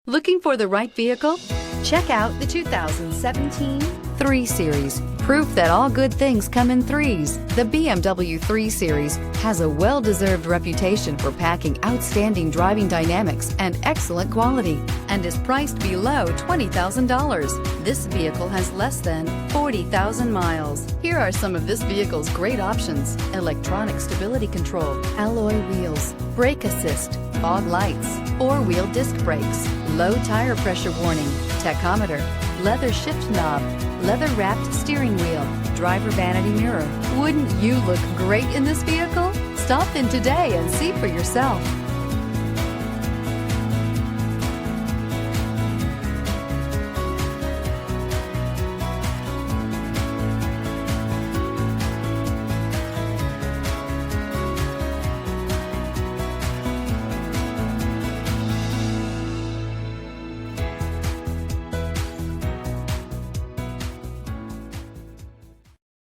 Looking for the right vehicle? Check out the 2017 3 Series. Proof that all good things come in threes. The BMW 3 Series has a well-deserved reputation for packing outstanding driving dynamics and excellent quality, and is priced below $20,000. This vehicle has less than 40,000 miles. Here are some of this vehicle's great options: electronic stability control, alloy wheels, brake assist, fog lights, four-wheel disc brakes, low tire pressure warning, tachometer, leather shift knob, leather-wrapped steering wheel, driver vanity mirror. Wouldn't you look great in this vehicle? Stop in today and see for yourself.